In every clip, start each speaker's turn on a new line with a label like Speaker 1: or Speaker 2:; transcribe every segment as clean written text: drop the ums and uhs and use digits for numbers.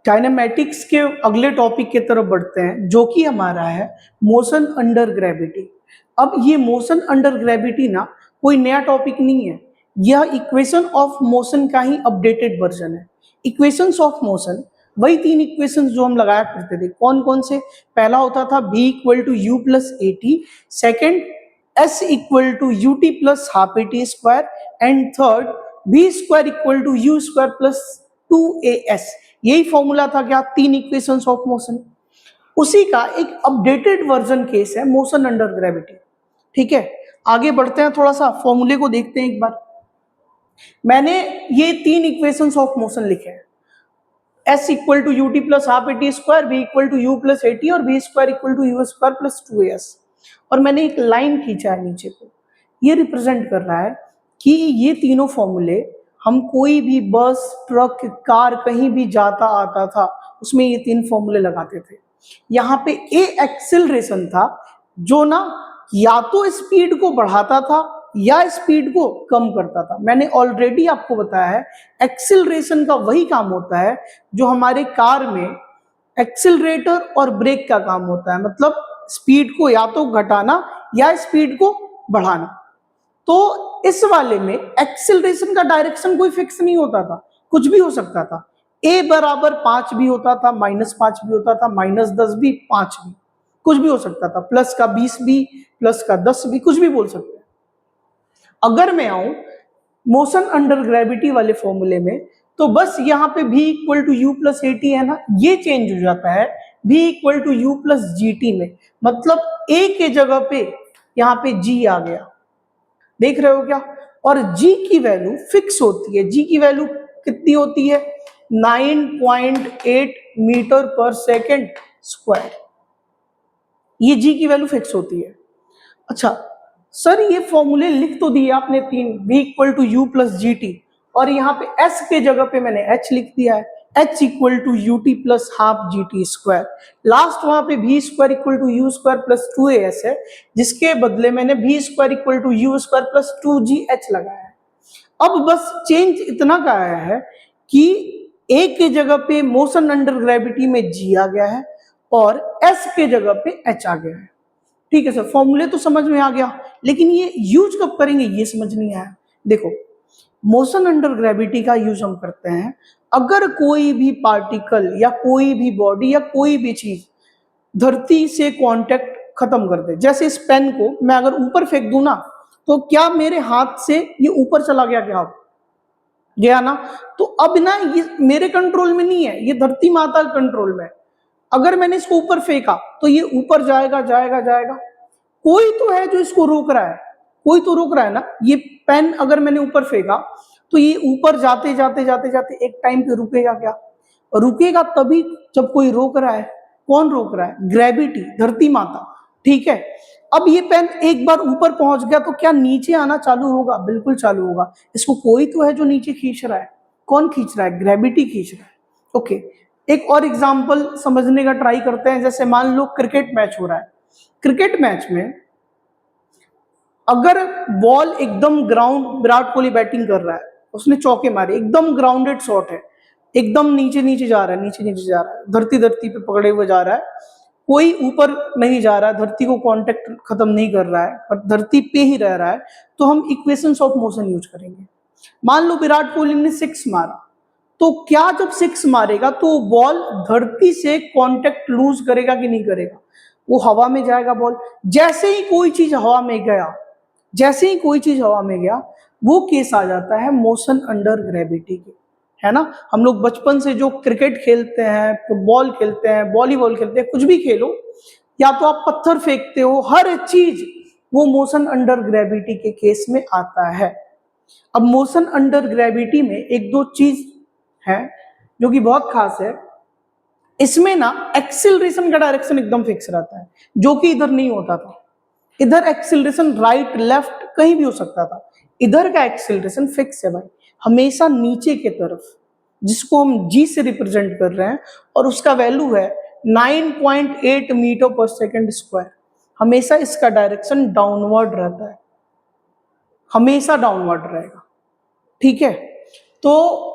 Speaker 1: Kinematics के अगले topic की तरफ बढ़ते हैं, जो कि हमारा है मोशन अंडर ग्रेविटी। अब ये मोशन अंडर ग्रेविटी ना कोई नया टॉपिक नहीं है, यह इक्वेशन ऑफ मोशन का ही अपडेटेड वर्जन है। इक्वेशंस ऑफ मोशन वही तीन इक्वेशंस जो हम लगाया करते थे, कौन कौन से? पहला होता था v equal to u plus a t, second s equal to u t plus half a t square, and third v square equal to u square plus 2as। यही फॉर्मूला था क्या? तीन इक्वेशंस ऑफ मोशन। उसी का एक updated version case है motion under gravity. ठीक है, आगे बढ़ते हैं, थोड़ा सा फॉर्मूले को देखते हैं एक बार। मैंने ये तीन इक्वेशंस ऑफ मोशन लिखे हैं, s equal to u t plus half a t square, v equal to u plus a t और v square equal to u square plus 2as। और मैंने एक लाइन खींचा है नीचे को, ये रिप्रेजेंट कर रहा है कि ये तीनों फॉर्मूले हम कोई भी बस, ट्रक, कार कहीं भी जाता आता था उसमें ये तीन फॉर्मूले लगाते थे। यहाँ पे ए एक्सेलरेशन था जो ना या तो स्पीड को बढ़ाता था या स्पीड को कम करता था। मैंने ऑलरेडी आपको बताया है एक्सेलरेशन का वही काम होता है जो हमारे कार में एक्सेलरेटर और ब्रेक का काम होता है, मतलब स्पीड को या तो घटाना या स्पीड को बढ़ाना। तो इस वाले में एक्सेलरेशन का डायरेक्शन कोई फिक्स नहीं होता था, कुछ भी हो सकता था। a बराबर 5 भी होता था, -5 भी होता था, -10 भी, 5 भी, कुछ भी हो सकता था, प्लस का 20 भी, प्लस का 10 भी, कुछ भी बोल सकते हैं। अगर मैं आऊं मोशन अंडर ग्रेविटी वाले फॉर्मूले में, तो बस यहाँ पे v equal to u plus a t है ना, ये चेंज हो जाता है v equal to u plus g t में। मतलब a के जगह पे यहाँ पे g आ गया, देख रहे हो क्या? और g की वैल्यू फिक्स होती है। g की वैल्यू कितनी होती है? 9.8 मीटर पर सेकेंड स्क्वायर। ये g की वैल्यू फिक्स होती है। अच्छा सर, ये फॉर्मूले लिख तो दिए आपने तीन, v equal to u plus g t, और यहाँ पे s के जगह पे मैंने h लिख दिया है, h equal to u t plus half g t square. Last वहां पे v square equal to u square plus 2as है, जिसके बदले मैंने v square equal to u square plus 2gh लगाया है। अब बस चेंज इतना का आया है कि a के जगह पे मोशन अंडर ग्रेविटी में g आ गया है और s के जगह पे h आ गया है। ठीक है सर, फॉर्मूले तो समझ में आ गया, लेकिन ये यूज कब करेंगे ये समझ नहीं आया। देखो, मोशन अंडर ग्रेविटी का यूज हम करते हैं अगर कोई भी पार्टिकल या कोई भी बॉडी या कोई भी चीज धरती से कांटेक्ट खत्म कर दे। जैसे इस पेन को मैं अगर ऊपर फेंक दूं ना, तो क्या मेरे हाथ से ये ऊपर चला गया? क्या गया ना? तो अब ना ये मेरे कंट्रोल में नहीं है, ये धरती माता के कंट्रोल में है। अगर मैंने इसको ऊपर फेंका तो ये ऊपर जाएगा जाएगा जाएगा, कोई तो है जो इसको रोक रहा है, कोई तो रोक रहा है ना। ये पेन अगर मैंने ऊपर फेंका तो ये ऊपर जाते जाते जाते जाते एक टाइम पे रुकेगा। क्या रुकेगा? तभी जब कोई रोक रहा है। कौन रोक रहा है? ग्रेविटी, धरती माता। ठीक है, अब ये पेन एक बार ऊपर पहुंच गया तो क्या नीचे आना चालू होगा? बिल्कुल चालू होगा। इसको कोई तो है जो नीचे खींच रहा है। कौन खींच रहा है? ग्रेविटी खींच रहा है। ओके, एक और एग्जांपल समझने का ट्राई करते हैं। जैसे मान लो क्रिकेट मैच हो रहा है, क्रिकेट मैच में अगर बॉल एकदम ग्राउंड, विराट कोहली बैटिंग कर रहा है, उसने चौके मारे, एकदम ग्राउंडेड शॉट है, एकदम नीचे नीचे जा रहा है, नीचे नीचे जा रहा है, धरती धरती पे पकड़े हुए जा रहा है, कोई ऊपर नहीं जा रहा है, धरती को कांटेक्ट खत्म नहीं कर रहा है, पर धरती पे ही रह रहा है, तो हम इक्वेशंस ऑफ मोशन यूज करेंगे। मान लो विराट कोहली ने 6 मारा, तो क्या जब 6 मारेगा तो बॉल धरती से कांटेक्ट लूज करेगा कि नहीं करेगा? वो हवा में जाएगा बॉल। जैसे ही कोई चीज हवा में गया, जैसे ही कोई चीज हवा में गया, वो केस आ जाता है मोशन अंडर ग्रेविटी के, है ना। हम लोग बचपन से जो क्रिकेट खेलते हैं, फुटबॉल खेलते हैं, वॉलीबॉल खेलते हैं, कुछ भी खेलो, या तो आप पत्थर फेंकते हो, हर चीज वो मोशन अंडर ग्रेविटी के केस में आता है। अब मोशन अंडर ग्रेविटी में एक दो चीज है जो कि बहुत खास है। इसमें ना एक्सिलरेशन का डायरेक्शन एकदम फिक्स रहता है, जो कि इधर नहीं होता था। इधर एक्सिलरेशन राइट लेफ्ट कहीं भी हो सकता था, इधर का एक्सिलरेशन फिक्स है भाई, हमेशा नीचे के तरफ, जिसको हम जी से रिप्रेजेंट कर रहे हैं, और उसका वैल्यू है 9.8 मीटर पर सेकेंड स्क्वायर। हमेशा इसका डायरेक्शन डाउनवर्ड रहता है, हमेशा डाउनवर्ड रहेगा। ठीक है, तो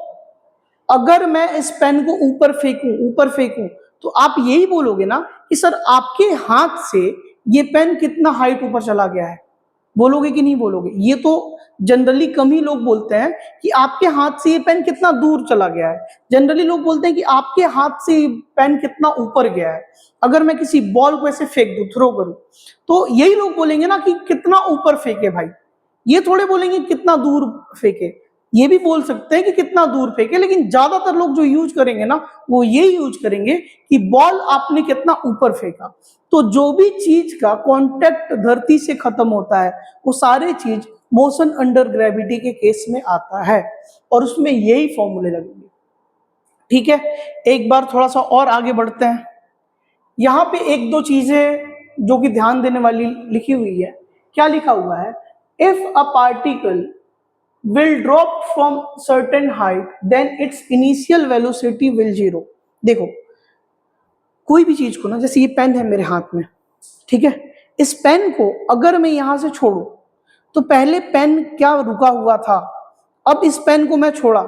Speaker 1: अगर मैं इस पेन को ऊपर फेंकूं तो आप यही बोलोगे ना कि सर आपके हाथ से ये पेन कितना हाइट ऊपर चला गया है, बोलोगे कि नहीं बोलोगे? ये तो जनरली कम ही लोग बोलते हैं कि आपके हाथ से ये पेन कितना दूर चला गया है। जनरली लोग बोलते हैं कि आपके हाथ से ये पेन कितना ऊपर गया है। अगर मैं किसी बॉल को ऐसे फेंक दूं, थ्रो करूं, तो यही लोग बोलेंगे ना कि कितना ऊपर फेंके भाई, ये थोड़े बोलेंगे कितना दूर फेंके। ये भी बोल सकते हैं कि कितना दूर फेंके, लेकिन ज्यादातर लोग जो यूज करेंगे ना वो यही यूज करेंगे कि बॉल आपने कितना ऊपर फेंका। तो जो भी चीज का कांटेक्ट धरती से खत्म होता है वो सारे चीज मोशन अंडर ग्रेविटी के केस में आता है, और उसमें यही फॉर्मूले लगेंगे। ठीक है, एक बार थोड़ा सा और आगे बढ़ते हैं। यहाँ पे एक दो चीजें जो कि ध्यान देने वाली लिखी हुई है। क्या लिखा हुआ है? If a particle will drop from certain height then its initial velocity will zero। देखो, कोई भी चीज को ना, जैसे ये पेन है मेरे हाथ में, ठीक है, इस पेन को अगर मैं यहां से छोड़ू तो पहले पेन क्या रुका हुआ था, अब इस पेन को मैं छोड़ा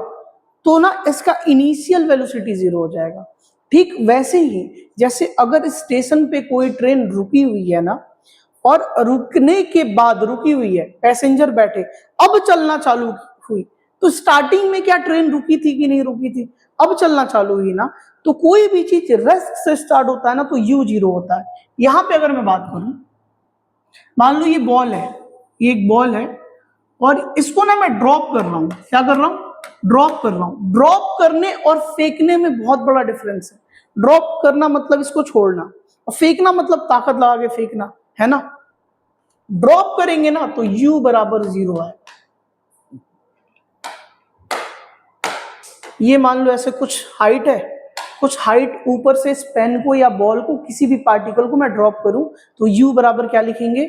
Speaker 1: तो ना इसका इनिशियल वेलोसिटी जीरो हो जाएगा। ठीक वैसे ही जैसे अगर स्टेशन पे कोई ट्रेन रुकी हुई है ना, और रुकने के बाद रुकी हुई है, पैसेंजर बैठे, अब चलना चालू हुई, तो स्टार्टिंग में क्या ट्रेन रुकी थी कि नहीं रुकी थी? अब चलना चालू हुई ना। तो कोई भी चीज रेस्ट से स्टार्ट होता है ना तो यू जीरो होता है। यहां पे अगर मैं बात करूं, मान लो ये बॉल है, ये एक बॉल है, और इसको ना मैं ड्रॉप कर रहा हूं। क्या कर रहा हूं? ड्रॉप कर रहा हूं। ड्रॉप करने और फेंकने में बहुत बड़ा डिफरेंस है। ड्रॉप करना मतलब इसको छोड़ना, और फेंकना मतलब ताकत लगा के फेंकना, है ना। ड्रॉप करेंगे ना तो u बराबर जीरो है। ये मान लो ऐसे कुछ हाइट है, कुछ हाइट ऊपर से इस पेन को या बॉल को, किसी भी पार्टिकल को मैं ड्रॉप करूं तो u बराबर क्या लिखेंगे?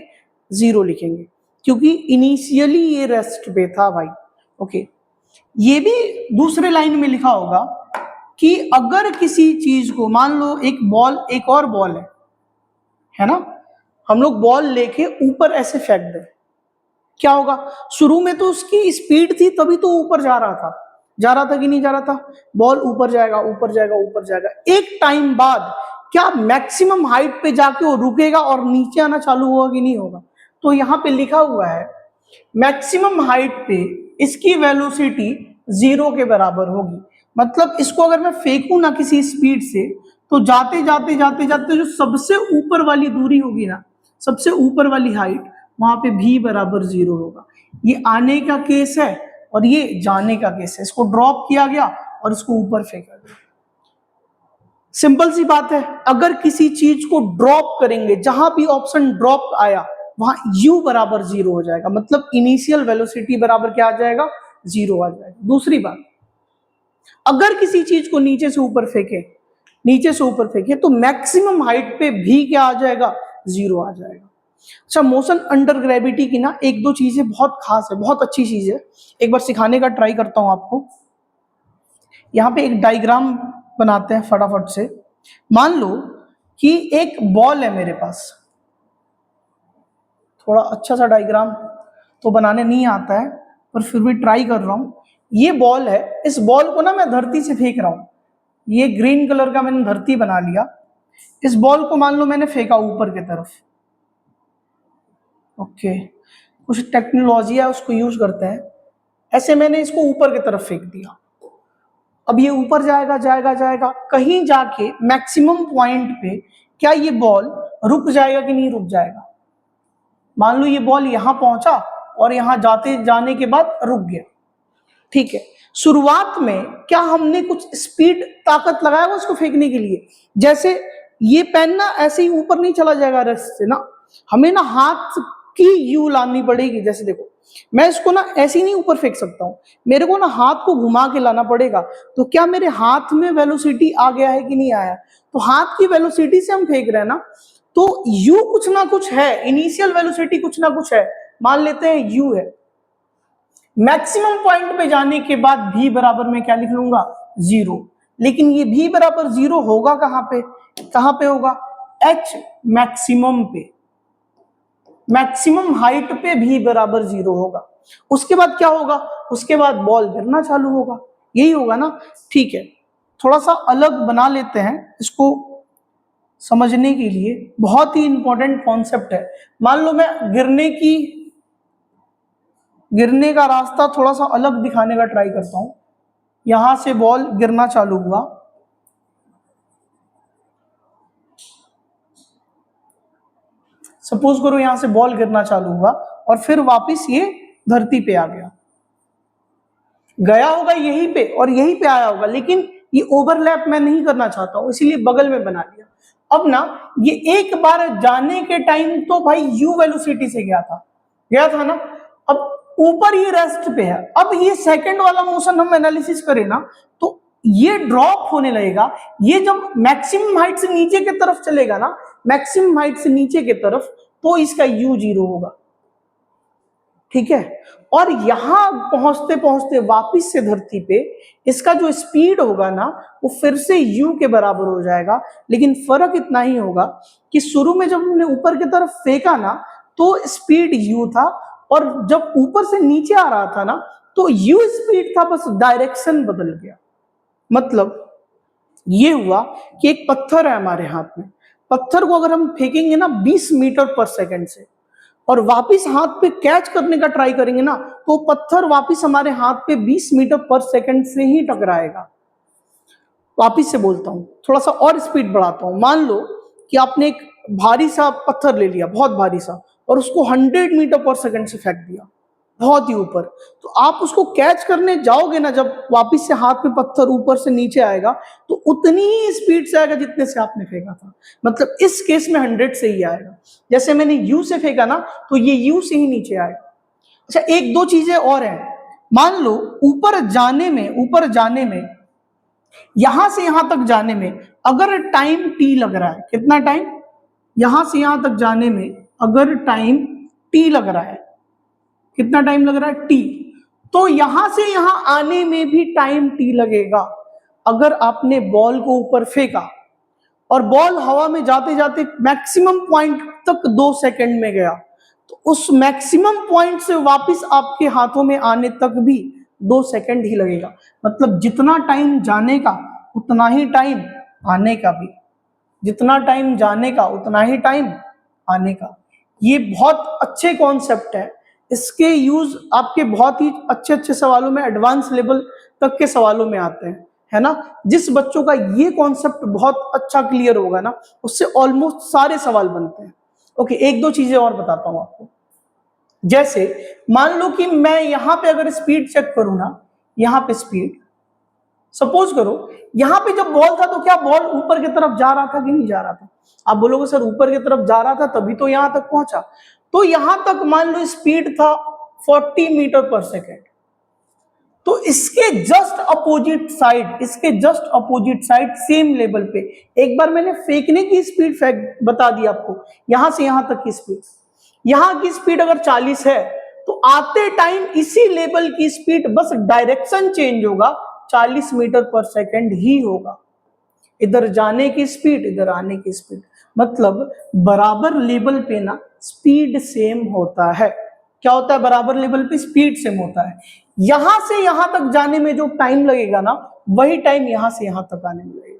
Speaker 1: जीरो लिखेंगे, क्योंकि इनिशियली ये रेस्ट पे था भाई। ओके, ये भी दूसरे लाइन में लिखा होगा कि अगर किसी चीज को, मान लो एक बॉल, एक और बॉल है ना, हम लोग बॉल लेके ऊपर ऐसे फेंक दें, क्या होगा? शुरू में तो उसकी स्पीड थी तभी तो ऊपर जा रहा था कि नहीं जा रहा था? बॉल ऊपर जाएगा, ऊपर जाएगा, ऊपर जाएगा। एक टाइम बाद क्या मैक्सिमम हाइट पे जाके वो रुकेगा और नीचे आना चालू होगा कि नहीं होगा? तो यहाँ पे लिखा हुआ है मैक्सिमम हाइट पे इसकी वेलोसिटी जीरो के बराबर होगी। मतलब इसको अगर मैं फेंकूं ना किसी स्पीड से, तो जाते जाते जाते जाते जो सबसे ऊपर वाली दूरी होगी ना, सबसे ऊपर वाली हाइट, वहां पे भी बराबर जीरो होगा। ये आने का केस है और ये जाने का केस है। इसको ड्रॉप किया गया और इसको ऊपर फेंका गया। सिंपल सी बात है, अगर किसी चीज को ड्रॉप करेंगे, जहां भी ऑप्शन ड्रॉप आया वहां u बराबर जीरो हो जाएगा, मतलब इनिशियल वेलोसिटी बराबर क्या आ जाएगा? जीरो आ जाएगा। दूसरी बात, अगर किसी चीज को नीचे से ऊपर फेंके, नीचे से ऊपर फेंके, तो मैक्सिमम हाइट पे भी क्या आ जाएगा? जीरो आ जाएगा। अच्छा, मोशन अंडर ग्रेविटी की ना एक दो चीजें बहुत खास है, बहुत अच्छी चीज है। एक बार सिखाने का ट्राई करता हूं आपको। यहाँ पे एक डायग्राम बनाते हैं फटाफट से। मान लो कि एक बॉल है मेरे पास, थोड़ा अच्छा सा डायग्राम तो बनाने नहीं आता है पर फिर भी ट्राई कर रहा हूं। ये बॉल है, इस बॉल को ना मैं धरती से फेंक रहा हूं। ये ग्रीन कलर का मैंने धरती बना लिया। इस बॉल को मान लो मैंने फेंका ऊपर की तरफ। ओके, कुछ टेक्नोलॉजी है उसको यूज करते हैं। ऐसे मैंने इसको ऊपर की तरफ फेंक दिया। अब ये ऊपर जाएगा जाएगा जाएगा, कहीं जाके मैक्सिमम पॉइंट पे क्या ये बॉल रुक जाएगा कि नहीं रुक जाएगा? मान लो ये बॉल यहां पहुंचा और यहां जाते जाने के बाद रुक गया। ठीक है, शुरुआत में क्या हमने कुछ स्पीड ताकत लगाया हुआ उसको फेंकने के लिए? जैसे ये पेन ना ऐसे ही ऊपर नहीं चला जाएगा रेस्ट से ना, हमें ना हाथ की यू लानी पड़ेगी। जैसे देखो, मैं इसको ना ऐसे ही नहीं ऊपर फेंक सकता हूं, मेरे को ना हाथ को घुमा के लाना पड़ेगा। तो क्या मेरे हाथ में वेलोसिटी आ गया है कि नहीं आया? तो हाथ की वेलोसिटी से हम फेंक रहे हैं ना, तो यू कुछ ना कुछ है, इनिशियल वेलोसिटी कुछ ना कुछ है, मान लेते हैं यू है। मैक्सिमम पॉइंट पे जाने के बाद भी बराबर में क्या लिख लूंगा? जीरो। लेकिन ये भी बराबर जीरो होगा कहां पे? कहां पे होगा? एच मैक्सिमम पे, मैक्सिमम हाइट पे भी बराबर जीरो होगा। उसके बाद क्या होगा? उसके बाद बॉल गिरना चालू होगा। यही होगा ना। ठीक है, थोड़ा सा अलग बना लेते हैं इसको समझने के लिए। बहुत ही इंपॉर्टेंट कॉन्सेप्ट है। मान लो मैं गिरने का रास्ता थोड़ा सा अलग दिखाने का ट्राई करता हूं। यहां से बॉल गिरना चालू हुआ, सपोज करो यहां से बॉल गिरना चालू हुआ और फिर वापस ये धरती पे आ गया, गया होगा यहीं पे और यहीं पे आया होगा, लेकिन ये ओवरलैप मैं नहीं करना चाहता हूं, इसीलिए बगल में बना लिया। अब ना ये एक बार जाने के टाइम तो भाई यू वेलोसिटी से गया था ना। अब ऊपर ये रेस्ट पे है। अब ये सेकंड वाला मोशन हम एनालिसिस करें ना तो ये ड्रॉप होने लगेगा। ये जब मैक्सिमम हाइट से नीचे की तरफ चलेगा ना, मैक्सिमम हाइट से नीचे की तरफ, तो इसका यू 0 होगा। ठीक है, और यहां पहुंचते पहुंचते वापिस से धरती पे इसका जो स्पीड होगा ना वो फिर से u के बराबर हो जाएगा। लेकिन फर्क इतना ही होगा कि शुरू में जब हमने ऊपर की तरफ फेंका ना तो स्पीड u था, और जब ऊपर से नीचे आ रहा था ना तो u स्पीड था, बस डायरेक्शन बदल गया। मतलब ये हुआ कि एक पत्थर है हमारे हाथ में, पत्थर को अगर हम फेंकेंगे ना 20 मीटर पर सेकंड से और वापिस हाथ पे कैच करने का ट्राई करेंगे ना तो पत्थर वापिस हमारे हाथ पे 20 मीटर पर सेकंड से ही टकराएगा। वापिस से बोलता हूं, थोड़ा सा और स्पीड बढ़ाता हूं। मान लो कि आपने एक भारी सा पत्थर ले लिया, बहुत भारी सा, और उसको 100 मीटर पर सेकंड से फेंक दिया बहुत ही ऊपर, तो आप उसको कैच करने जाओगे ना, जब वापिस से हाथ में पत्थर ऊपर से नीचे आएगा तो उतनी ही स्पीड से आएगा जितने से आपने फेंका था। मतलब इस केस में 100 से ही आएगा। जैसे मैंने यू से फेंका ना तो ये यू से ही नीचे आएगा। अच्छा, एक दो चीजें और हैं। मान लो ऊपर जाने में यहां से यहां तक जाने में अगर टाइम टी लग रहा है, कितना टाइम? यहां से यहां तक जाने में अगर टाइम टी लग रहा है, कितना टाइम लग रहा है? टी। तो यहां से यहां आने में भी टाइम टी लगेगा। अगर आपने बॉल को ऊपर फेंका और बॉल हवा में जाते जाते मैक्सिमम पॉइंट तक 2 सेकंड में गया, तो उस मैक्सिमम पॉइंट से वापस आपके हाथों में आने तक भी 2 सेकंड ही लगेगा। मतलब जितना टाइम जाने का उतना ही टाइम आने का भी, जितना टाइम जाने का उतना ही टाइम आने का। ये बहुत अच्छे कॉन्सेप्ट है। इसके यूज आपके बहुत ही अच्छे अच्छे सवालों में, एडवांस लेवल तक के सवालों में आते हैं, है ना। जिस बच्चों का ये कॉन्सेप्ट बहुत अच्छा क्लियर होगा ना उससे ऑलमोस्ट सारे सवाल बनते हैं। ओके, एक दो चीजें और बताता हूं आपको। जैसे मान लो कि मैं यहां पे अगर स्पीड चेक करूं ना, यहां पे स्पीड, सपोज करो यहां पे जब बॉल था तो क्या बॉल ऊपर की तरफ जा रहा था कि नहीं जा रहा था? आप बोलोगे सर ऊपर की तरफ जा रहा था तभी तो यहां तक पहुंचा। तो यहां तक मान लो स्पीड था 40 मीटर पर सेकेंड, तो इसके just opposite side same level पे एक बार मैंने फेंकने की स्पीड बता दी आपको, यहां से यहां तक की स्पीड, यहां की स्पीड अगर 40 है तो आते टाइम इसी लेवल की स्पीड, बस डायरेक्शन चेंज होगा, 40 मीटर पर सेकेंड ही होगा। इधर जाने की स्पीड, इधर आने की स्पीड, मतलब बराबर लेवल पे ना स्पीड सेम होता है। क्या होता है? बराबर लेवल पे स्पीड सेम होता है। यहां से यहां तक जाने में जो टाइम लगेगा ना वही टाइम यहां से यहां तक आने में लगेगा।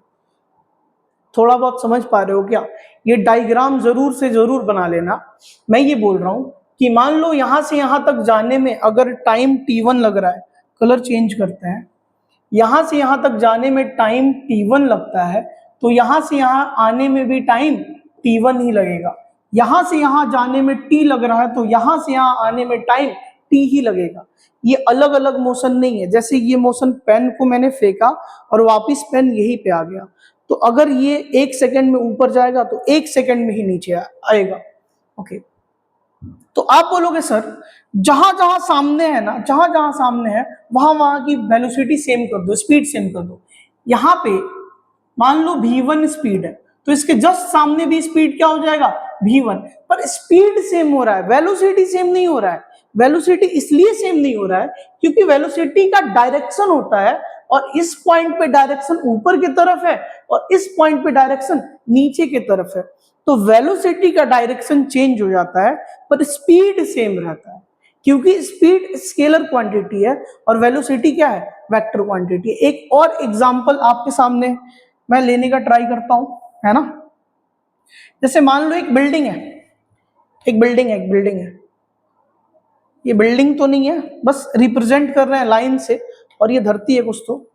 Speaker 1: थोड़ा बहुत समझ पा रहे हो क्या? ये डायग्राम जरूर से जरूर बना लेना। मैं ये बोल रहा हूं कि मान लो यहां से यहां तक जाने में अगर टाइम t1 लग रहा है, कलर चेंज करते हैं, यहां से यहां तक जाने में टाइम t1 लगता है तो यहां से यहां आने में भी टाइम t1 ही लगेगा। यहां से यहां जाने में t लग रहा है तो यहां से यहां आने में टाइम t ही लगेगा। ये अलग अलग मोशन नहीं है। जैसे ये मोशन, पेन को मैंने फेंका और वापस पेन यहीं पे आ गया, तो अगर ये 1 सेकंड में ऊपर जाएगा तो 1 सेकंड में ही नीचे आएगा। ओके, तो आप बोलोगे सर जहां जहां सामने है ना, जहां जहां सामने है वहां वहां की वेलोसिटी सेम कर दो, स्पीड सेम कर दो। यहां पे मान लो v1 स्पीड है तो इसके जस्ट सामने भी स्पीड क्या हो जाएगा? v1। पर स्पीड सेम हो रहा है, वेलोसिटी सेम नहीं हो रहा है। वेलोसिटी इसलिए सेम नहीं हो रहा है क्योंकि वेलोसिटी का डायरेक्शन होता है, और इस पॉइंट पे डायरेक्शन ऊपर की तरफ है और इस पॉइंट पे डायरेक्शन नीचे की तरफ है। तो वेलोसिटी का डायरेक्शन चेंज हो जाता है पर स्पीड सेम रहता है। क्योंकि स्पीड स्केलर क्वांटिटी है और वेलोसिटी क्या है, वेक्टर क्वांटिटी। एक और एग्जांपल आपके सामने मैं लेने का ट्राई करता हूं, है ना। जैसे मान लो एक बिल्डिंग है, ये बिल्डिंग तो नहीं है, बस रिप्रेजेंट कर रहे हैं लाइन से, और ये धरती है कुछ तो,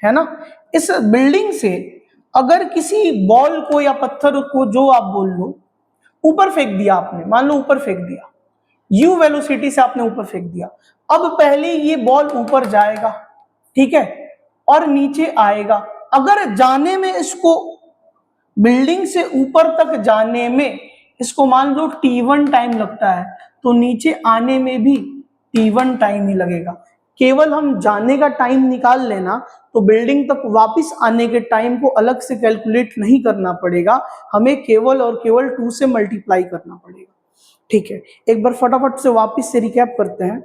Speaker 1: है ना। इस बिल्डिंग से अगर किसी बॉल को या पत्थर को, जो आप बोल लो, ऊपर फेंक दिया आपने, मान लो ऊपर फेंक दिया, यू वेलोसिटी से आपने ऊपर फेंक दिया। अब पहले ये बॉल ऊपर जाएगा, ठीक है, और नीचे आएगा। अगर जाने में इसको, बिल्डिंग से ऊपर तक जाने में इसको मान लो t1 टाइम लगता है, तो नीचे आने में भी t1 टाइम ही लगेगा। केवल हम जाने का टाइम निकाल लेना तो बिल्डिंग तक वापस आने के टाइम को अलग से कैलकुलेट नहीं करना पड़ेगा, हमें केवल और केवल 2 से मल्टीप्लाई करना पड़ेगा। ठीक है, एक बार फटाफट से वापस से रिकैप करते हैं।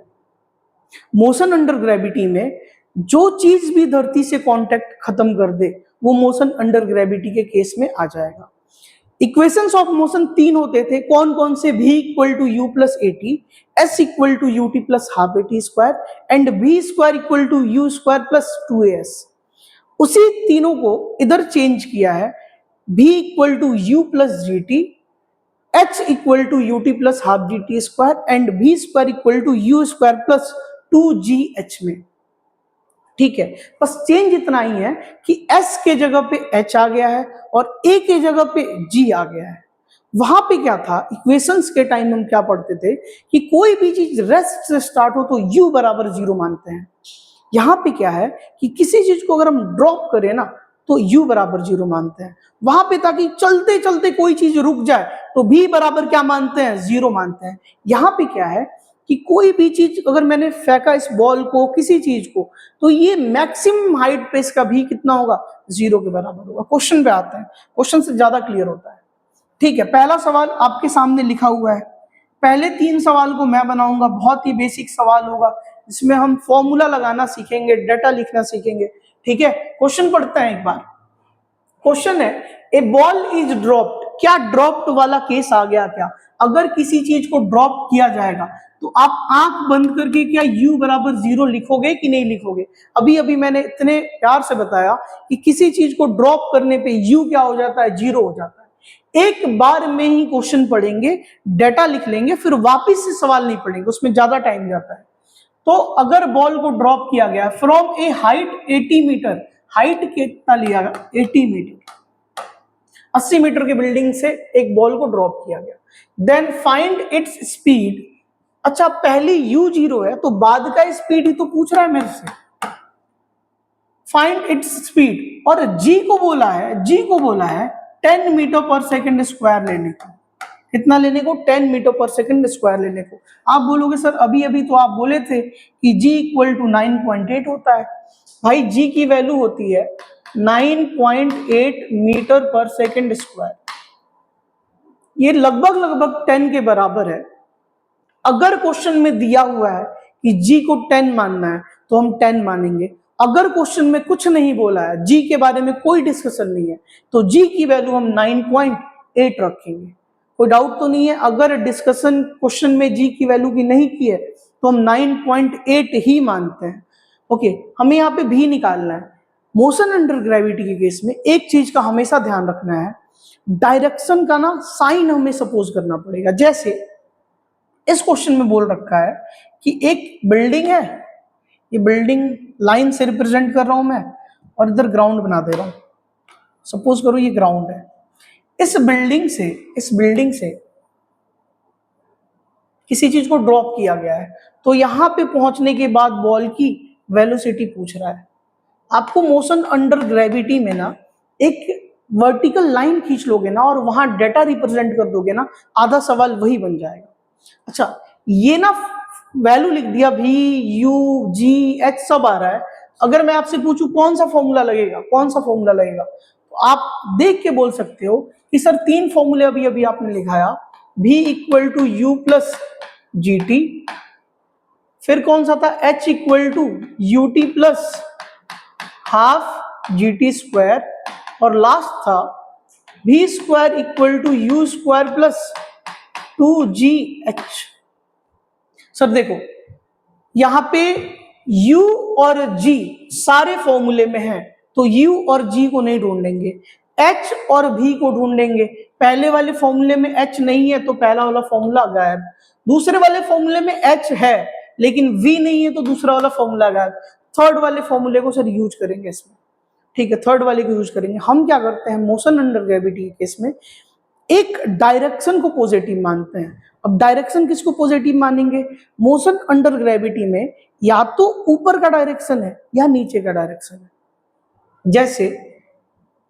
Speaker 1: मोशन अंडर ग्रेविटी में जो चीज भी धरती से कांटेक्ट खत्म कर दे वो मोशन अंडर ग्रेविटी के केस में आ जाएगा। इक्वेशंस ऑफ मोशन 3 होते थे, कौन कौन से? v equal to u plus a t, s equal to u t plus half a t square and v square equal to u square plus 2as। उसी तीनों को इधर चेंज किया है, v equal to u plus g t, h equal to u t plus half g t square and v square equal to u square plus 2gh में। ठीक है, बस चेंज इतना ही है कि s के जगह पे h आ गया है और a के जगह पे g आ गया है। वहां पे क्या था, इक्वेशंस के टाइम हम क्या पढ़ते थे कि कोई भी चीज रेस्ट से स्टार्ट हो तो u बराबर 0 मानते हैं। यहाँ पे क्या है कि किसी चीज को अगर हम ड्रॉप करें ना तो u बराबर 0 मानते हैं। वहां पे ताकि चलते चलते कोई चीज रुक जाए तो v बराबर क्या मानते हैं, 0 मानते हैं। यहाँ पे क्या है कि कोई भी चीज अगर मैंने फेंका इस बॉल को, किसी चीज को, तो ये मैक्सिमम हाइट पे इसका भी कितना होगा, 0 के बराबर होगा। क्वेश्चन पे आते हैं, क्वेश्चन से ज्यादा क्लियर होता है। ठीक है, पहला सवाल आपके सामने लिखा हुआ है। पहले 3 सवाल को मैं बनाऊंगा, बहुत ही बेसिक सवाल होगा, जिसमें हम फॉर्मूला लगाना सीखेंगे, डाटा लिखना सीखेंगे। ठीक है, क्वेश्चन पढ़ते हैं एक बार। क्वेश्चन है, ए बॉल इज ड्रॉप्ड। क्या ड्रॉप्ड वाला केस आ गया क्या? अगर किसी चीज को ड्रॉप किया जाएगा तो आप आंख बंद करके क्या u बराबर 0 लिखोगे कि नहीं लिखोगे? अभी अभी मैंने इतने प्यार से बताया कि किसी चीज को ड्रॉप करने पे u क्या हो जाता है, 0 हो जाता है। एक बार में ही क्वेश्चन पढ़ेंगे, डाटा लिख लेंगे, फिर वापिस से सवाल नहीं पढ़ेंगे, उसमें ज्यादा टाइम जाता है। तो अगर बॉल को ड्रॉप किया गया from a height 80 metre, height कितना लिया गया, 80 मीटर, 80 मीटर की बिल्डिंग से एक बॉल को ड्रॉप किया गया। Then find its speed. अच्छा, पहले u 0 है तो बाद का स्पीड ही तो पूछ रहा है मेरे से। फाइंड इट्स स्पीड, और g को बोला है 10 मीटर पर सेकंड स्क्वायर लेने को। कितना लेने को, 10 मीटर पर सेकंड स्क्वायर लेने को। आप बोलोगे सर अभी अभी तो आप बोले थे कि g इक्वल टू 9.8 होता है। भाई g की वैल्यू होती है 9.8 मीटर पर सेकंड स्क्वायर, ये लगभग 10 के बराबर है। अगर क्वेश्चन में दिया हुआ है कि g को 10 मानना है तो हम 10 मानेंगे। अगर क्वेश्चन में कुछ नहीं बोला है, g के बारे में कोई डिस्कशन नहीं है, तो g की वैल्यू हम 9.8 रखेंगे। कोई डाउट तो नहीं है? अगर डिस्कशन क्वेश्चन में g की वैल्यू की नहीं की है तो हम 9.8 ही मानते हैं। ओके, हमें यहाँ पे भी निकालना है। मोशन अंडर ग्रेविटी के केस में एक चीज का हमेशा ध्यान रखना है, डायरेक्शन का ना साइन हमें सपोज करना पड़ेगा। जैसे इस क्वेश्चन में बोल रखा है कि एक बिल्डिंग है, ये बिल्डिंग लाइन से रिप्रेजेंट कर रहा हूं मैं, और इधर ग्राउंड बना दे रहा हूं। सपोज करो ये ग्राउंड है। इस बिल्डिंग से किसी चीज को ड्रॉप किया गया है, तो यहां पे पहुंचने के बाद बॉल की वेलोसिटी पूछ रहा है। आपको मोशन अंडर ग्रेविटी में ना एक वर्टिकल लाइन खींच लोगे ना और वहां डेटा रिप्रेजेंट कर दोगे ना, आधा सवाल वही बन जाएगा। अच्छा, ये ना वैल्यू लिख दिया, v u g h सब आ रहा है। अगर मैं आपसे पूछूं कौन सा फॉर्मूला लगेगा, तो आप देख के बोल सकते हो कि सर 3 फॉर्मूले अभी अभी आपने लिखाया, v equal to u plus g t, फिर कौन सा था, h equal to u t plus half g t square, और लास्ट था v square equal to u square plus 2gh। Sir देखो यहाँ पे u और g सारे फॉर्मूले में है, तो u और g को नहीं ढूंढेंगे, h और v को ढूंढेंगे। पहले वाले फॉर्मूले में h नहीं है तो पहला वाला फॉर्मूला गायब, दूसरे वाले फॉर्मूले में h है लेकिन v नहीं है तो दूसरा वाला फॉर्मूला गायब। थर्ड वाले फॉर्मूले को सर यूज करेंगे इसमें, ठीक है, थर्ड वाले को यूज करेंगे। हम क्या करते हैं मोशन अंडर ग्रेविटी के केस में एक डायरेक्शन को पॉजिटिव मानते हैं। अब डायरेक्शन किसको पॉजिटिव मानेंगे? मोशन अंडर ग्रेविटी में या तो ऊपर का डायरेक्शन है या नीचे का डायरेक्शन है। जैसे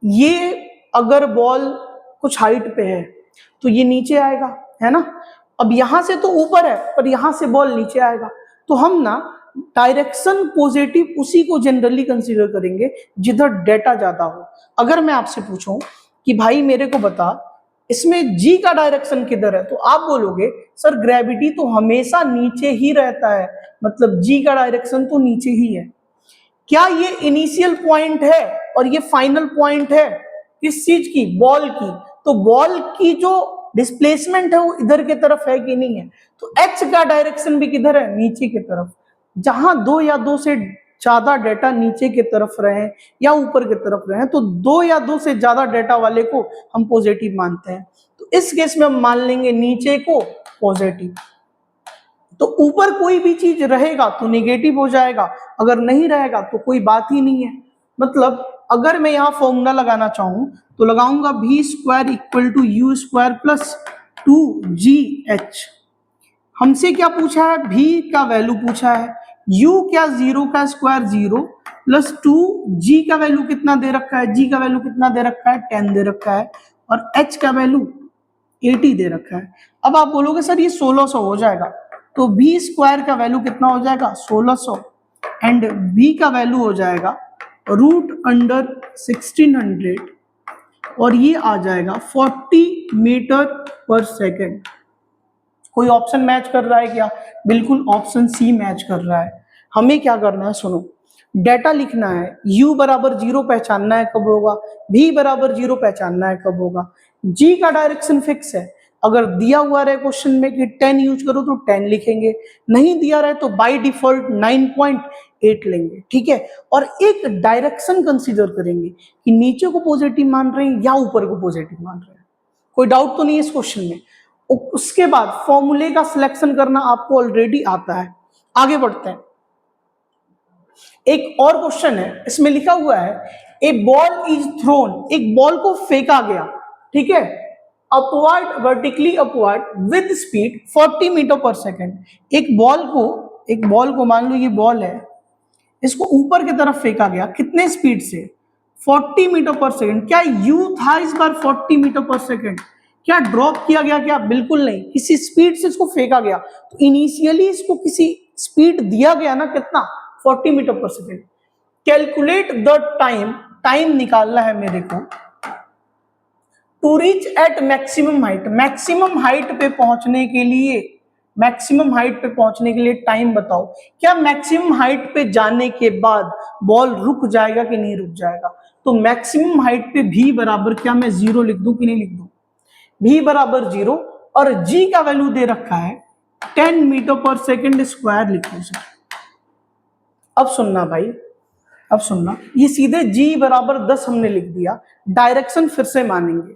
Speaker 1: ये अगर बॉल कुछ हाइट पे है तो ये नीचे आएगा, है ना। अब यहां से तो ऊपर है पर यहां से बॉल नीचे आएगा, तो हम ना डायरेक्शन पॉजिटिव उसी को जनरली कंसीडर करेंगे जिधर डेटा ज्यादा हो। अगर मैं आपसे पूछूं कि भाई मेरे को बता इसमें जी का डायरेक्शन किधर है, तो आप बोलोगे सर ग्रेविटी तो हमेशा नीचे ही रहता है, मतलब जी का डायरेक्शन तो नीचे ही है। क्या ये इनिशियल पॉइंट है और ये फाइनल पॉइंट है किस चीज की? बॉल की। तो बॉल की जो डिस्प्लेसमेंट है वो इधर की तरफ है कि नहीं है? तो एच का डायरेक्शन भी किधर है? नीचे की तरफ। जहां दो या दो से ज्यादा डेटा नीचे की तरफ रहे या ऊपर की तरफ रहे तो दो या दो से ज्यादा डेटा वाले को हम पॉजिटिव मानते हैं। तो इस केस में हम मान लेंगे नीचे को पॉजिटिव, तो ऊपर कोई भी चीज रहेगा तो नेगेटिव हो जाएगा, अगर नहीं रहेगा तो कोई बात ही नहीं है। मतलब अगर मैं यहाँ फॉर्मूला लगाना चाहूं तो लगाऊंगा v square equal to u square plus 2gh। हमसे क्या पूछा है? v का वैल्यू पूछा है, u क्या 0 का स्क्वायर 0 प्लस 2g का वैल्यू कितना दे रखा है? g का वैल्यू कितना दे रखा है? 10 दे रखा है, और h का वैल्यू 80 दे रखा है। अब आप बोलोगे सर ये 1600 हो जाएगा, तो v स्क्वायर का वैल्यू कितना हो जाएगा? 1600, एंड v का वैल्यू हो जाएगा √1600, और ये आ जाएगा 40 मीटर पर सेकेंड। कोई ऑप्शन मैच कर रहा है क्या? बिल्कुल ऑप्शन सी मैच कर रहा है। हमें क्या करना है, सुनो, डेटा लिखना है, u बराबर 0 पहचानना है कब होगा, v बराबर 0 पहचानना है कब होगा। g का डायरेक्शन फिक्स है, अगर दिया हुआ रहे क्वेश्चन में कि 10 यूज करो तो 10 लिखेंगे, नहीं दिया रहे तो बाय डिफॉल्ट 9.8 लेंगे, ठीक है। और एक डायरेक्शन कंसीडर करेंगे कि नीचे को पॉजिटिव मान रहे हैं या ऊपर को पॉजिटिव मान रहे हैं। कोई डाउट तो नहीं है इस क्वेश्चन में। उसके बाद फॉर्मूले का सिलेक्शन करना आपको ऑलरेडी आता है। आगे बढ़ते हैं, एक और क्वेश्चन है, इसमें लिखा हुआ है ए बॉल इज थ्रोन, एक बॉल को फेंका गया, ठीक है, upward, vertically upward with speed 40 metre per second. एक बॉल को मान लो ये बॉल है, इसको ऊपर की तरफ फेंका गया, कितने स्पीड से? 40 मीटर पर सेकेंड। क्या यू था इस बार 40 मीटर पर सेकेंड? क्या ड्रॉप किया गया? क्या बिल्कुल नहीं, किसी स्पीड से इसको फेंका गया। तो इनिशियली इसको किसी स्पीड दिया गया ना, कितना? 40 metre per second. Calculate the time, time निकालना है मेरे को, to reach at maximum height, maximum height पे पहुंचने के लिए, मैक्सिमम हाइट पे पहुंचने के लिए टाइम बताओ। क्या मैक्सिमम हाइट पे जाने के बाद बॉल रुक जाएगा कि नहीं रुक जाएगा? तो मैक्सिमम हाइट पे v बराबर क्या मैं 0 लिख दूं कि नहीं लिख दूं? v बराबर 0, और g का वैल्यू दे रखा है 10 मीटर पर सेकेंड स्क्वायर लिखो सर। अब सुनना भाई, अब सुनना, ये सीधे g बराबर 10 हमने लिख दिया, डायरेक्शन फिर से मानेंगे।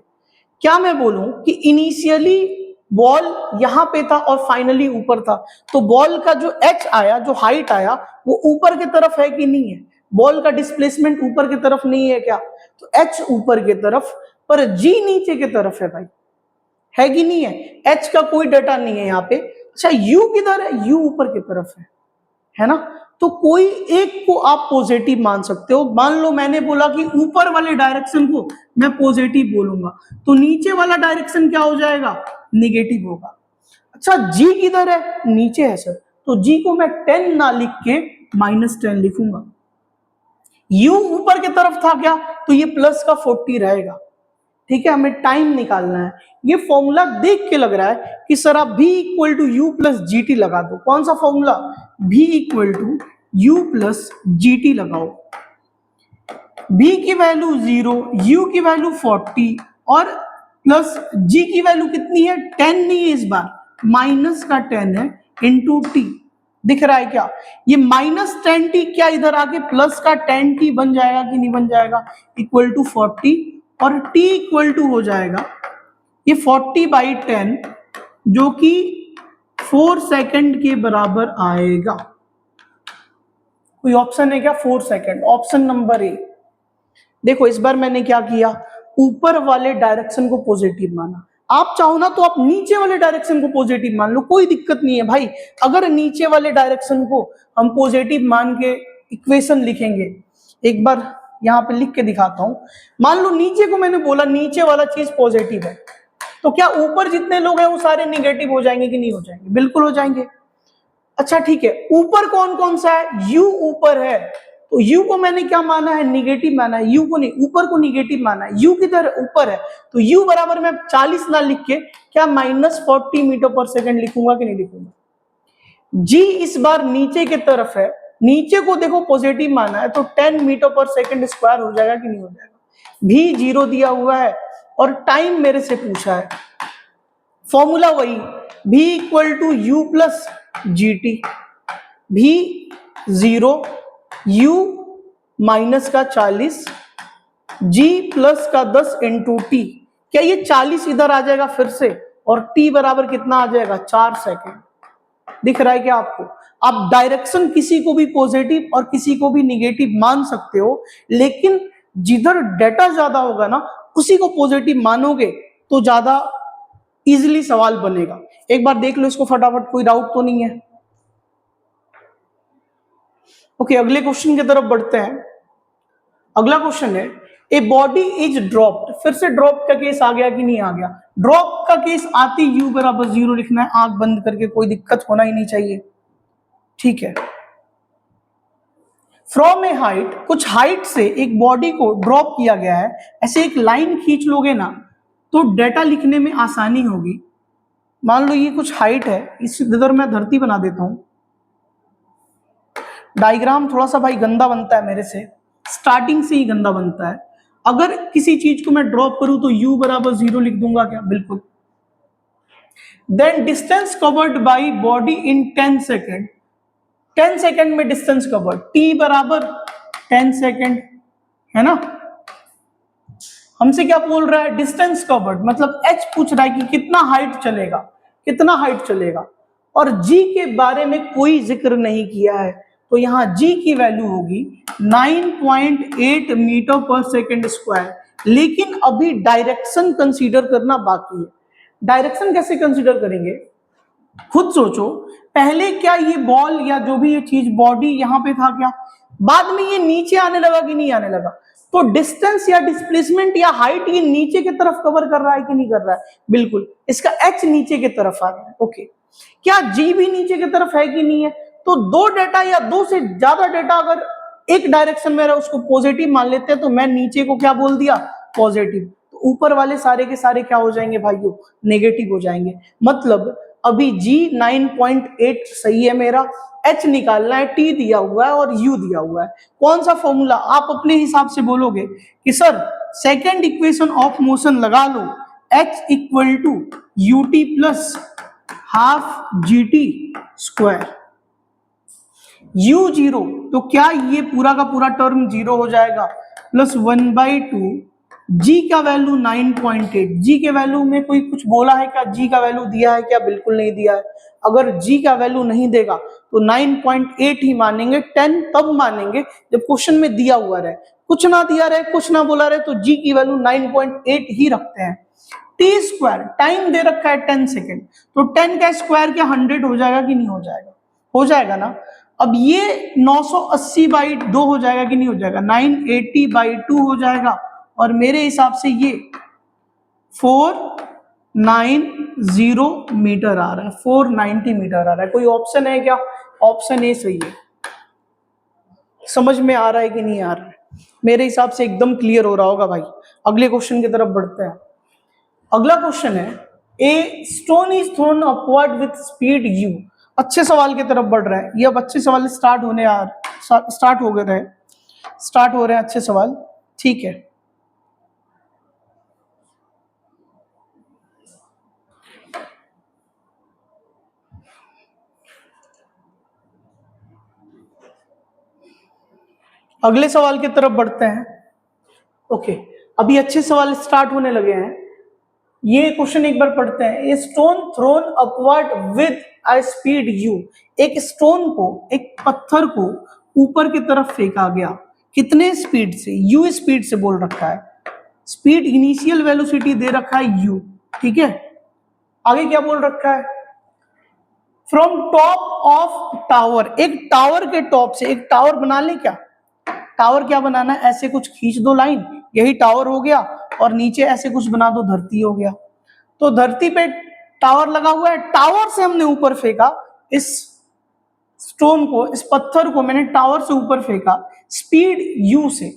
Speaker 1: क्या मैं बोलूं कि इनिशियली बॉल यहां पे था और फाइनली ऊपर था, तो बॉल का जो h आया, जो हाइट आया, वो ऊपर की तरफ है कि नहीं है? बॉल का डिस्प्लेसमेंट ऊपर की तरफ नहीं है क्या? तो h ऊपर की तरफ, पर g नीचे की तरफ है भाई, है कि नहीं है? h का कोई डाटा नहीं है यहाँ पे। अच्छा u किधर है? u ऊपर की तरफ है ना। तो कोई एक को आप पॉजिटिव मान सकते हो। मान लो मैंने बोला कि ऊपर वाले डायरेक्शन को मैं पॉजिटिव बोलूंगा, तो नीचे वाला डायरेक्शन क्या हो जाएगा? निगेटिव होगा। अच्छा g किधर है? नीचे है सर, तो g को मैं 10 ना लिख के -10 लिखूंगा। u ऊपर की तरफ था क्या, तो ये प्लस का 40 रहेगा, ठीक है। हमें टाइम निकालना है। ये फॉर्मूला देख के लग रहा है कि सर आप v equal to u plus g t लगा दो। कौन सा formula? v equal to u plus g t लगाओ। v की वैल्यू 0, u की वैल्यू 40 और प्लस g की वैल्यू कितनी है? 10 नहीं है इस बार, माइनस का 10 है, इंटू टी, दिख रहा है क्या? ये माइनस 10t क्या इधर आके प्लस का 10t बन जाएगा कि नहीं बन जाएगा, इक्वल टू 40, और t इक्वल टू हो जाएगा ये 40/10 जो कि 4 सेकंड के बराबर आएगा। कोई ऑप्शन है क्या? 4 सेकंड, ऑप्शन नंबर ए। देखो इस बार मैंने क्या किया, ऊपर वाले डायरेक्शन को पॉजिटिव माना। आप चाहो ना तो आप नीचे वाले डायरेक्शन को पॉजिटिव मान लो, कोई दिक्कत नहीं है भाई। अगर नीचे वाले डायरेक्शन को हम पॉजिटिव मान के इक्वेशन लिखेंगे, एक बार यहाँ पे लिख के दिखाता हूं। मान लो नीचे को मैंने बोला नीचे वाला चीज पॉजिटिव है, तो क्या ऊपर जितने लोग हैं वो सारे निगेटिव हो जाएंगे कि नहीं हो जाएंगे? बिल्कुल हो जाएंगे। अच्छा ठीक है, ऊपर कौन कौन सा है? u ऊपर है, तो u को मैंने क्या माना है? निगेटिव माना है। u को नहीं, ऊपर को निगेटिव माना है। u किधर ऊपर है, तो u बराबर मैं 40 ना लिख के क्या -40 मीटर पर सेकंड लिखूंगा कि नहीं लिखूंगा? g इस बार नीचे की तरफ है, नीचे को देखो पॉजिटिव माना है, तो 10 मीटर पर सेकंड स्क्वायर हो जाएगा कि नहीं हो जाएगा? भी 0 दिया हुआ है और टाइम मेरे से पूछा है, फॉर्मूला वही v equal to u plus g t, भी 0, u माइनस का 40, g प्लस का 10 इंटू टी। क्या ये 40 इधर आ जाएगा फिर से, और t बराबर कितना आ जाएगा? 4 सेकेंड। दिख रहा है क्या आपको? आप डायरेक्शन किसी को भी पॉजिटिव और किसी को भी निगेटिव मान सकते हो, लेकिन जिधर डेटा ज्यादा होगा ना उसी को पॉजिटिव मानोगे तो ज्यादा इजीली सवाल बनेगा। एक बार देख लो इसको फटाफट, कोई डाउट तो नहीं है? ओके, अगले क्वेश्चन की तरफ बढ़ते हैं। अगला क्वेश्चन है, ए बॉडी इज ड्रॉप्ड। फिर से ड्रॉप का केस आ गया कि नहीं आ गया? ड्रॉप का केस आती u बराबर 0 लिखना है, आंख बंद करके, कोई दिक्कत होना ही नहीं चाहिए। ठीक है, फ्रॉम ए हाइट, कुछ हाइट से एक बॉडी को ड्रॉप किया गया है, ऐसे एक लाइन खींच लोगे ना तो डेटा लिखने में आसानी होगी। मान लो ये कुछ हाइट है, इस इधर मैं धरती बना देता हूं। डायग्राम थोड़ा सा भाई गंदा बनता है मेरे से, स्टार्टिंग से ही गंदा बनता है। अगर किसी चीज को मैं ड्रॉप करूं तो u बराबर 0 लिख दूंगा क्या? बिल्कुल। Then distance covered by body in 10 second, 10 second में डिस्टेंस कवर्ड, t बराबर 10 सेकेंड, है ना? हमसे क्या बोल रहा है? डिस्टेंस कवर्ड, मतलब h पूछ रहा है कि कितना हाइट चलेगा, कितना हाइट चलेगा, और g के बारे में कोई जिक्र नहीं किया है, तो यहां g की वैल्यू होगी 9.8 मीटर पर सेकेंड स्क्वायर। लेकिन अभी डायरेक्शन कंसीडर करना बाकी है। डायरेक्शन कैसे कंसीडर करेंगे? खुद सोचो, पहले क्या ये बॉल या जो भी ये चीज बॉडी यहां पे था क्या? बाद में ये नीचे आने लगा कि नहीं आने लगा? तो डिस्टेंस या डिस्प्लेसमेंट या हाइट ये नीचे की तरफ कवर कर रहा है कि नहीं कर रहा है? बिल्कुल, इसका h नीचे की तरफ आ रहा है। ओके, क्या g भी नीचे की तरफ है कि नहीं है? तो दो डेटा या दो से ज्यादा डेटा अगर एक डायरेक्शन में रहा उसको पॉजिटिव मान लेते हैं, तो मैं नीचे को क्या बोल दिया? पॉजिटिव। तो ऊपर वाले सारे के सारे क्या हो जाएंगे भाइयों? नेगेटिव हो जाएंगे। मतलब अभी g 9.8 सही है मेरा, h निकालना है, t दिया हुआ है और u दिया हुआ है। कौन सा फॉर्मूला? आप अपने हिसाब से बोलोगे कि sir second equation of motion लगा लो, h equal to u t plus half g t square, u 0, तो क्या ये पूरा का पूरा टर्म 0 हो जाएगा, प्लस 1/2, g का वैल्यू 9.8। g के वैल्यू में कोई कुछ बोला है क्या? g का वैल्यू दिया है क्या? बिल्कुल नहीं दिया है। अगर g का वैल्यू नहीं देगा तो 9.8 ही मानेंगे, 10 तब मानेंगे जब क्वेश्चन में दिया हुआ रहे। कुछ ना दिया रहे, कुछ ना बोला रहे, तो g की वैल्यू 9.8 ही रखते हैं। t स्क्वायर, टाइम दे रखा है 10 सेकेंड, तो 10 का स्क्वायर क्या 100 हो जाएगा कि नहीं हो जाएगा? हो जाएगा ना। अब ये 980/2 हो जाएगा कि नहीं हो जाएगा? 980/2 हो जाएगा, और मेरे हिसाब से ये 490 मीटर आ रहा है, 490 मीटर आ रहा है। कोई ऑप्शन है क्या? ऑप्शन ए सही है। समझ में आ रहा है कि नहीं आ रहा है? मेरे हिसाब से एकदम क्लियर हो रहा होगा भाई। अगले क्वेश्चन की तरफ बढ़ते हैं। अगला क्वेश्चन है, a stone is throne upward with speed u। अच्छे सवाल की तरफ बढ़ रहा है ये। अब अच्छे सवाल स्टार्ट हो रहे हैं अच्छे सवाल। ठीक है, अगले सवाल की तरफ बढ़ते हैं। ओके, अभी अच्छे सवाल स्टार्ट होने लगे हैं। ये क्वेश्चन एक बार पढ़ते हैं। A stone throne upward with a speed you, एक स्टोन को, एक पत्थर को ऊपर की तरफ फेंका गया, कितने स्पीड से? यू स्पीड से बोल रखा है, स्पीड इनिशियल वेलोसिटी दे रखा है यू, ठीक है। आगे क्या बोल रखा है? फ्रॉम टॉप ऑफ टावर, एक टावर के टॉप से, एक टावर बना ले क्या? टावर क्या बनाना है? ऐसे कुछ खींच दो लाइन, यही टावर हो गया, और नीचे ऐसे कुछ बना दो, धरती हो गया। तो धरती पे टावर लगा हुआ है, टावर से हमने ऊपर फेंका इस स्टोन को, इस पत्थर को मैंने टावर से ऊपर फेंका स्पीड यू से।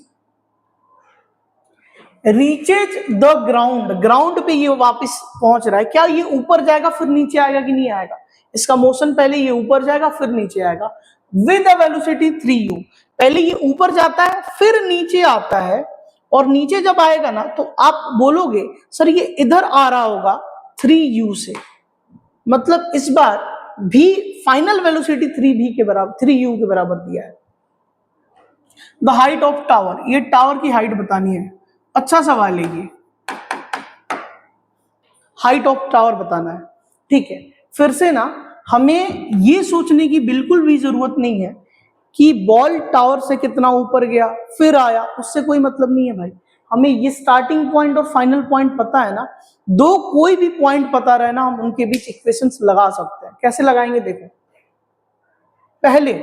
Speaker 1: रीचेज द ग्राउंड, ग्राउंड पे ये वापस पहुंच रहा है। क्या ये ऊपर जाएगा फिर नीचे आएगा कि नहीं आएगा? इसका मोशन पहले ये ऊपर जाएगा फिर नीचे आएगा विद अ वेलोसिटी 3u। पहले ये ऊपर जाता है फिर नीचे आता है, और नीचे जब आएगा ना तो आप बोलोगे सर ये इधर आ रहा होगा 3u से, मतलब इस बार भी फाइनल वेलोसिटी 3v के बराबर, 3u के बराबर दिया है। द हाइट ऑफ टावर, ये टावर की हाइट बतानी है। अच्छा सवाल है ये, हाइट ऑफ टावर बताना है, ठीक है। फिर से ना हमें ये सोचने की बिल्कुल भी जरूरत नहीं है कि बॉल टावर से कितना ऊपर गया फिर आया, उससे कोई मतलब नहीं है भाई। हमें ये स्टार्टिंग पॉइंट और फाइनल पॉइंट पता है ना, दो कोई भी पॉइंट पता रहे ना, हम उनके बीच इक्वेशंस लगा सकते हैं। कैसे लगाएंगे देखो, पहले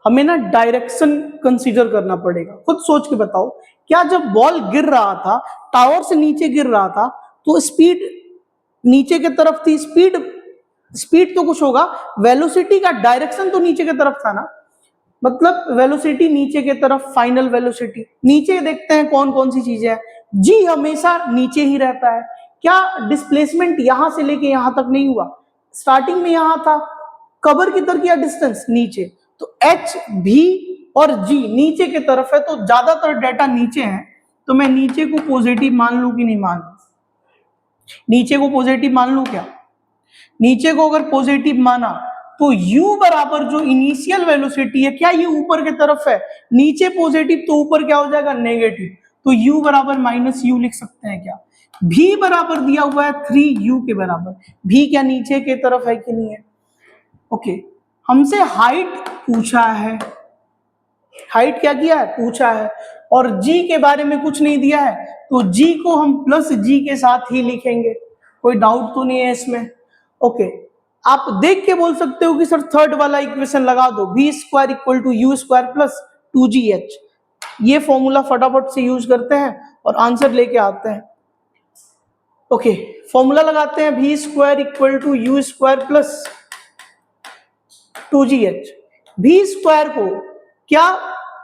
Speaker 1: हमें ना डायरेक्शन कंसीडर करना पड़ेगा। खुद सोच के बताओ, क्या जब बॉल गिर रहा था, टावर से नीचे गिर रहा था, तो स्पीड नीचे की तरफ थी? स्पीड तो कुछ होगा, वेलोसिटी का डायरेक्शन तो नीचे की तरफ था ना, मतलब वेलोसिटी नीचे की तरफ, फाइनल वेलोसिटी नीचे। देखते हैं कौन कौन सी चीजें हैं। जी हमेशा नीचे ही रहता है। क्या डिस्प्लेसमेंट यहां से लेके यहां तक नहीं हुआ? स्टार्टिंग में यहां था, कवर की तरफ किया डिस्टेंस नीचे, तो एच भी और जी नीचे की तरफ है, तो ज्यादातर डेटा नीचे है। तो मैं नीचे को पॉजिटिव मान लू कि नहीं मान लू? नीचे को पॉजिटिव मान लू क्या? नीचे को अगर पॉजिटिव माना तो u बराबर जो इनिशियल वेलोसिटी है, क्या ये ऊपर की तरफ है? नीचे पॉजिटिव तो ऊपर क्या हो जाएगा? नेगेटिव। तो u बराबर माइनस यू लिख सकते हैं क्या? v बराबर दिया हुआ है 3u के बराबर। v क्या नीचे की तरफ है कि नहीं है? ओके, हमसे हाइट पूछा है, हाइट क्या किया है? पूछा है, और g के बारे में कुछ नहीं दिया है, तो g को हम प्लस g के साथ ही लिखेंगे। कोई डाउट तो नहीं है इसमें? ओके, आप देख के बोल सकते हो कि सर थर्ड वाला इक्वेशन लगा दो, v square equal to u square plus 2gh। ये फॉर्मूला फटाफट से यूज करते हैं और आंसर लेके आते हैं। ओके, फॉर्मूला लगाते हैं, v square equal to u square plus 2gh। v square को क्या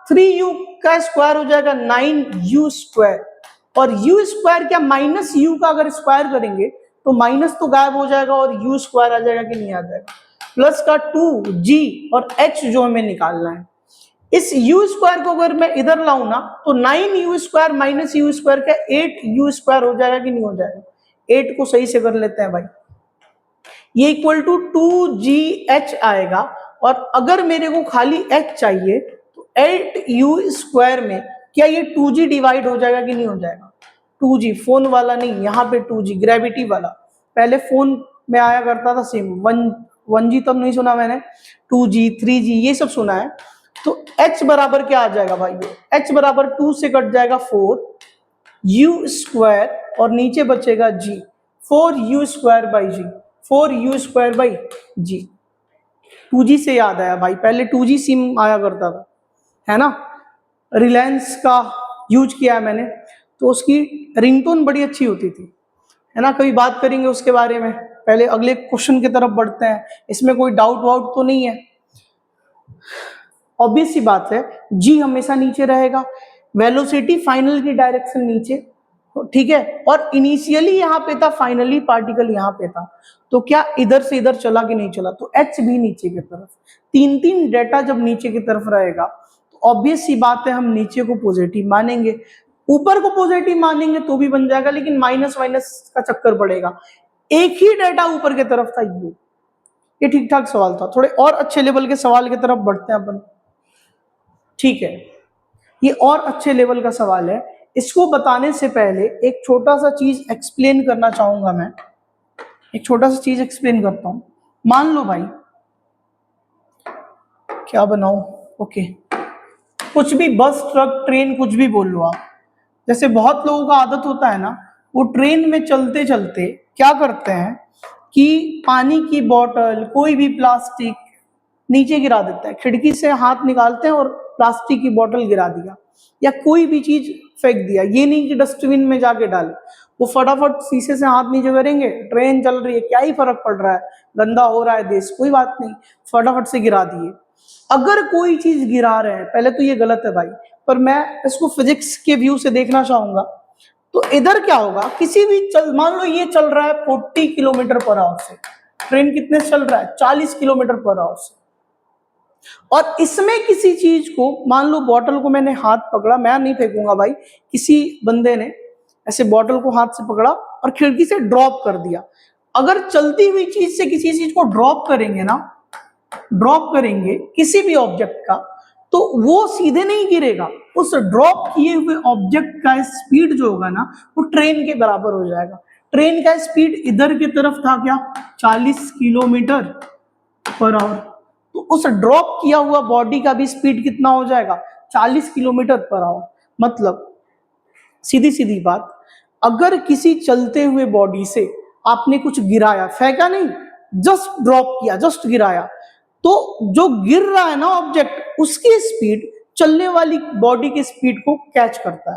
Speaker 1: 3u का स्क्वायर हो जाएगा 9u स्क्वायर, और u स्क्वायर क्या माइनस u का अगर स्क्वायर करेंगे तो माइनस तो गायब हो जाएगा और u स्क्वायर आ जाएगा कि नहीं आ जाएगा? प्लस का 2g और h जो हमें निकालना है। इस u स्क्वायर को अगर मैं इधर लाऊं ना तो 9u square minus u square का 8u स्क्वायर हो जाएगा कि नहीं हो जाएगा? 8 को सही से कर लेते हैं भाई, ये इक्वल टू 2gh आएगा। और अगर मेरे को खाली h चाहिए तो 8u स्क्वायर में क्या ये 2g डिवाइड हो जाएगा कि नहीं हो जाएगा? 2g, फोन वाला नहीं, यहाँ पे 2g ग्रेविटी वाला। पहले फोन में आया करता था सेम, 1g तब नहीं सुना मैंने, 2g 3g ये सब सुना है। तो h बराबर क्या आ जाएगा भाई? h बराबर 2 से कट जाएगा 4u स्क्वायर, और नीचे बचेगा g, 4u square by g, 4u square by g. 2g से याद आया भाई, पहले 2g सिम आया करता था, है ना, रिलायंस का यूज किया है मैंने, तो उसकी रिंगटोन बड़ी अच्छी होती थी, है ना। कभी बात करेंगे उसके बारे में। पहले अगले क्वेश्चन की तरफ बढ़ते हैं, इसमें कोई डाउट वाउट तो नहीं है? ऑब्वियस सी बात है, जी हमेशा नीचे रहेगा, वेलोसिटी फाइनल की डायरेक्शन नीचे, ठीक है, और इनिशियली यहाँ पे था, फाइनली पार्टिकल यहाँ पे था, तो क्या इधर से इधर चला कि नहीं चला? तो एच भी नीचे की तरफ। तीन तीन डेटा जब नीचे की तरफ रहेगा तो ऑब्वियस सी बात है हम नीचे को पॉजिटिव मानेंगे, ऊपर को पॉजिटिव मानेंगे तो भी बन जाएगा, लेकिन माइनस माइनस का चक्कर पड़ेगा। एक ही डेटा ऊपर की तरफ था यू। ये ठीक ठाक सवाल था। थोड़े और अच्छे लेवल के सवाल की तरफ बढ़ते हैं अपन। ठीक है, ये और अच्छे लेवल का सवाल है। इसको बताने से पहले एक छोटा सा चीज एक्सप्लेन करना चाहूंगा मैं। एक छोटा सा चीज एक्सप्लेन करता हूं। मान लो भाई, क्या बनाऊं, ओके, कुछ भी, बस ट्रक ट्रेन कुछ भी बोल लो आप। जैसे बहुत लोगों का आदत होता है ना, वो ट्रेन में चलते चलते क्या करते हैं कि पानी की बोतल, कोई भी प्लास्टिक नीचे गिरा देता है, खिड़की से हाथ निकालते हैं और प्लास्टिक की बोतल गिरा दिया या कोई भी चीज फेंक दिया। ये नहीं कि डस्टबिन में जाके डाले, वो फटाफट शीशे से हाथ नीचे करेंगे, ट्रेन चल रही है, क्या ही फर्क पड़ रहा है, गंदा हो रहा है देश, कोई बात नहीं, फटाफट से गिरा दिए। अगर कोई चीज गिरा रहे हैं, पहले तो ये गलत है भाई, पर मैं इसको फिजिक्स के व्यू से देखना चाहूंगा। तो इधर क्या होगा, किसी भी मान लो ये चल रहा है 40 किलोमीटर पर आवर से, ट्रेन कितने से चल रहा है, 40 किलोमीटर पर आवर से, और इसमें किसी चीज को, मान लो बॉटल को मैंने हाथ पकड़ा, मैं नहीं फेंकूंगा भाई, किसी बंदे ने ऐसे बॉटल को हाथ से पकड़ा और खिड़की से ड्रॉप कर दिया। अगर चलती हुई चीज से किसी चीज को ड्रॉप करेंगे ना, ड्रॉप करेंगे किसी भी ऑब्जेक्ट का, तो वो सीधे नहीं गिरेगा, उस ड्रॉप किए हुए ऑब्जेक्ट का स्पीड जो होगा ना, वो ट्रेन के बराबर हो जाएगा। ट्रेन का स्पीड इधर की तरफ था क्या, 40 किलोमीटर पर आवर, तो उस ड्रॉप किया हुआ बॉडी का भी स्पीड कितना हो जाएगा, 40 किलोमीटर पर आवर। मतलब सीधी सीधी बात, अगर किसी चलते हुए बॉडी से आपने कुछ गिराया, फेंका नहीं, जस्ट ड्रॉप किया, जस्ट गिराया, तो जो गिर रहा है ना ऑब्जेक्ट, उसकी स्पीड चलने वाली बॉडी की स्पीड को कैच करता है।